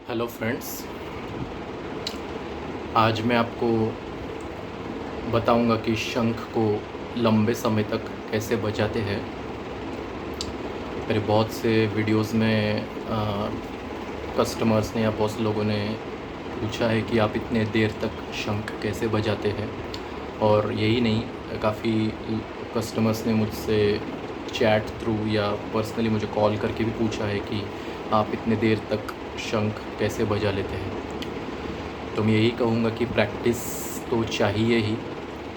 Hello friends. आज मैं आपको बताऊंगा कि शंख को लंबे समय तक कैसे बजाते हैं। मेरे बहुत से वीडियोस में कस्टमर्स ने या बहुत से लोगों ने पूछा है कि आप इतने देर तक शंख कैसे बजाते हैं। और यही नहीं, काफ़ी कस्टमर्स ने मुझसे चैट थ्रू या पर्सनली मुझे कॉल करके भी पूछा है कि आप इतने देर तक शंख कैसे बजा लेते हैं। तो मैं यही कहूँगा कि प्रैक्टिस तो चाहिए ही,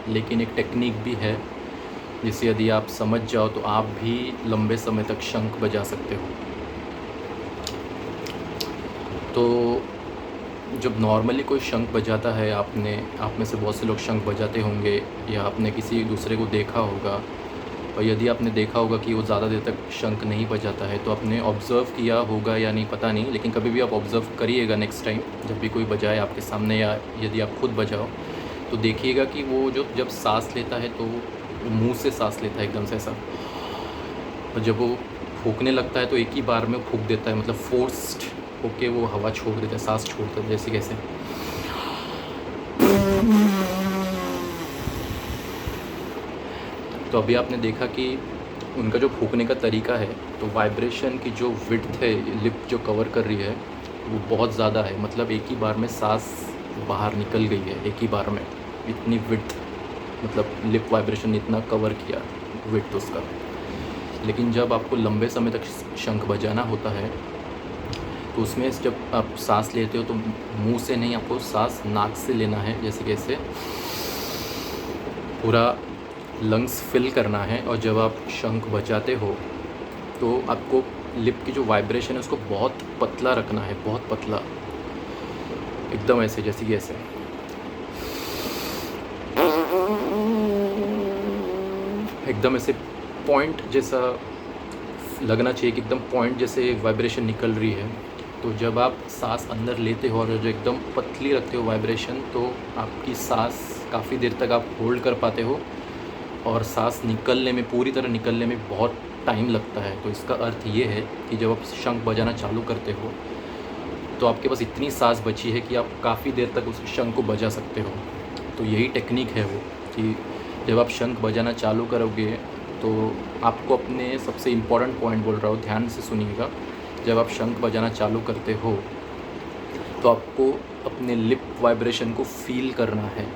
लेकिन एक टेक्निक भी है जिसे यदि आप समझ जाओ तो आप भी लंबे समय तक शंख बजा सकते हो। तो जब नॉर्मली कोई शंख बजाता है, आप में से बहुत से लोग शंख बजाते होंगे या आपने किसी दूसरे को देखा होगा। और यदि आपने देखा होगा कि वो ज़्यादा देर तक शंख नहीं बजाता है तो आपने ऑब्ज़र्व किया होगा या नहीं पता नहीं, लेकिन कभी भी आप ऑब्ज़र्व करिएगा नेक्स्ट टाइम जब भी कोई बजाए आपके सामने या यदि आप खुद बजाओ तो देखिएगा कि वो जो जब सांस लेता है तो वो मुंह से सांस लेता है एकदम से ऐसा। और जब वो फूंकने लगता है तो एक ही बार में फूंक देता है, मतलब फोर्स्ड होके वो हवा छोड़ देता है, सांस छोड़ता है जैसे कैसे। तो अभी आपने देखा कि उनका जो फूंकने का तरीका है, तो वाइब्रेशन की जो विड्थ है, लिप जो कवर कर रही है वो बहुत ज़्यादा है। मतलब एक ही बार में सांस बाहर निकल गई है, एक ही बार में इतनी विड्थ, मतलब लिप वाइब्रेशन इतना कवर किया विड्थ उसका। लेकिन जब आपको लंबे समय तक शंख बजाना होता है तो उसमें जब आप सांस लेते हो तो मुंह से नहीं, आपको सांस नाक से लेना है जैसे कैसे, पूरा लंग्स फिल करना है। और जब आप शंख बजाते हो तो आपको लिप की जो वाइब्रेशन है उसको बहुत पतला रखना है, बहुत पतला, एकदम ऐसे जैसे कि ऐसे। एकदम ऐसे पॉइंट जैसा लगना चाहिए कि एकदम पॉइंट जैसे वाइब्रेशन निकल रही है। तो जब आप सांस अंदर लेते हो और जो एकदम पतली रखते हो वाइब्रेशन, तो आपकी सांस काफ़ी देर तक आप होल्ड कर पाते हो और सांस निकलने में, पूरी तरह निकलने में बहुत टाइम लगता है। तो इसका अर्थ ये है कि जब आप शंख बजाना चालू करते हो तो आपके पास इतनी सांस बची है कि आप काफ़ी देर तक उस शंख को बजा सकते हो। तो यही टेक्निक है वो, कि जब आप शंख बजाना चालू करोगे तो आपको अपने सबसे इम्पॉर्टेंट पॉइंट बोल रहा हूँ, ध्यान से सुनिएगा। जब आप शंख बजाना चालू करते हो तो आपको अपने लिप वाइब्रेशन को फील करना है।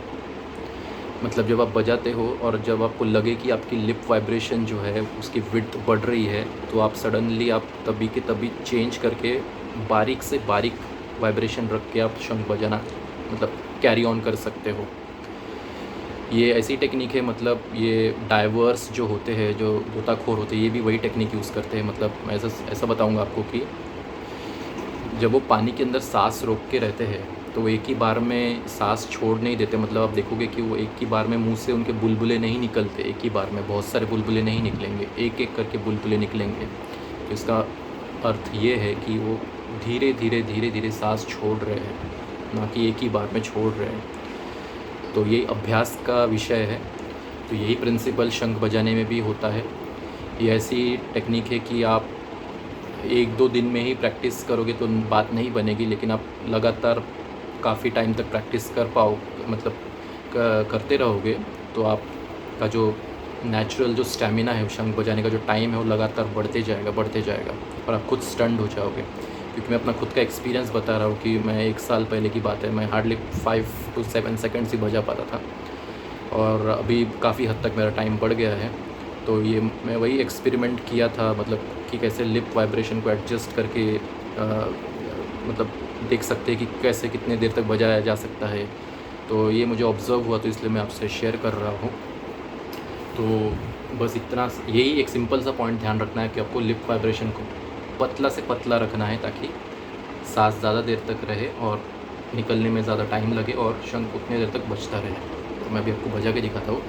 मतलब जब आप बजाते हो और जब आपको लगे कि आपकी लिप वाइब्रेशन जो है उसकी विड्थ बढ़ रही है, तो आप सडनली आप तभी के तभी चेंज करके बारीक से बारीक वाइब्रेशन रख के आप शंख बजाना, मतलब कैरी ऑन कर सकते हो। ये ऐसी टेक्निक है, मतलब ये डाइवर्स जो होते हैं, जो गोताखोर होते हैं, ये भी वही टेक्निक यूज़ करते हैं। मतलब मैं ऐसा ऐसा बताऊँगा आपको कि जब वो पानी के अंदर सांस रोक के रहते हैं तो वो एक ही बार में सांस छोड़ नहीं देते। मतलब आप देखोगे कि वो एक ही बार में मुंह से उनके बुलबुले नहीं निकलते, एक ही बार में बहुत सारे बुलबुले नहीं निकलेंगे, एक एक करके बुलबुले निकलेंगे। तो इसका अर्थ ये है कि वो धीरे धीरे धीरे धीरे सांस छोड़ रहे हैं, ना कि एक ही बार में छोड़ रहे हैं। तो ये अभ्यास का विषय है। तो यही प्रिंसिपल शंख बजाने में भी होता है। ये ऐसी टेक्निक है कि आप 1-2 दिन में ही प्रैक्टिस करोगे तो बात नहीं बनेगी, लेकिन आप लगातार काफ़ी टाइम तक प्रैक्टिस कर पाओ, मतलब करते रहोगे तो आपका जो नेचुरल जो स्टैमिना है शंख बजाने का, जो टाइम है वो लगातार बढ़ते जाएगा, बढ़ते जाएगा और आप खुद स्टन्ड हो जाओगे। क्योंकि मैं अपना खुद का एक्सपीरियंस बता रहा हूँ कि मैं 1 साल पहले की बात है, मैं हार्डली 5 to 7 सेकेंड्स ही बजा पाता था और अभी काफ़ी हद तक मेरा टाइम बढ़ गया है। तो ये मैं वही एक्सपेरिमेंट किया था, मतलब कि कैसे लिप वाइब्रेशन को एडजस्ट करके मतलब देख सकते हैं कि कैसे कितने देर तक बजाया जा सकता है। तो ये मुझे ऑब्ज़र्व हुआ तो इसलिए मैं आपसे शेयर कर रहा हूँ। तो बस इतना, यही एक सिंपल सा पॉइंट ध्यान रखना है कि आपको लिप वाइब्रेशन को पतला से पतला रखना है ताकि सांस ज़्यादा देर तक रहे और निकलने में ज़्यादा टाइम लगे और शंख उतने देर तक बजता रहे। तो मैं अभी आपको बजा के दिखाता हूँ।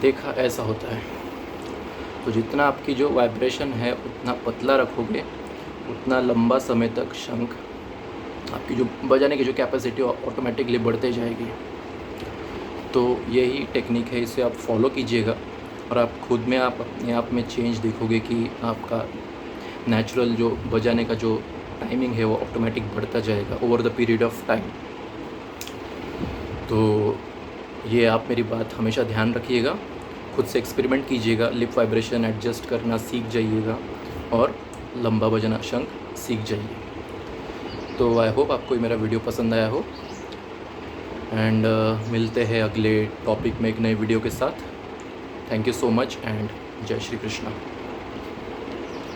देखा ऐसा होता है। तो जितना आपकी जो वाइब्रेशन है उतना पतला रखोगे, उतना लंबा समय तक शंख आपकी जो बजाने की जो कैपेसिटी ऑटोमेटिकली बढ़ते जाएगी। तो यही टेक्निक है, इसे आप फॉलो कीजिएगा और आप खुद में आप अपने आप में चेंज देखोगे कि आपका नेचुरल जो बजाने का जो टाइमिंग है वो ऑटोमेटिक बढ़ता जाएगा over the period of time. तो ये आप मेरी बात हमेशा ध्यान रखिएगा, खुद से एक्सपेरिमेंट कीजिएगा, लिप वाइब्रेशन एडजस्ट करना सीख जाइएगा और लंबा बजाना शंख सीख जाइए। तो आई होप आपको ये मेरा वीडियो पसंद आया हो एंड मिलते हैं अगले टॉपिक में एक नए वीडियो के साथ। Thank you so much and जय श्री कृष्णा।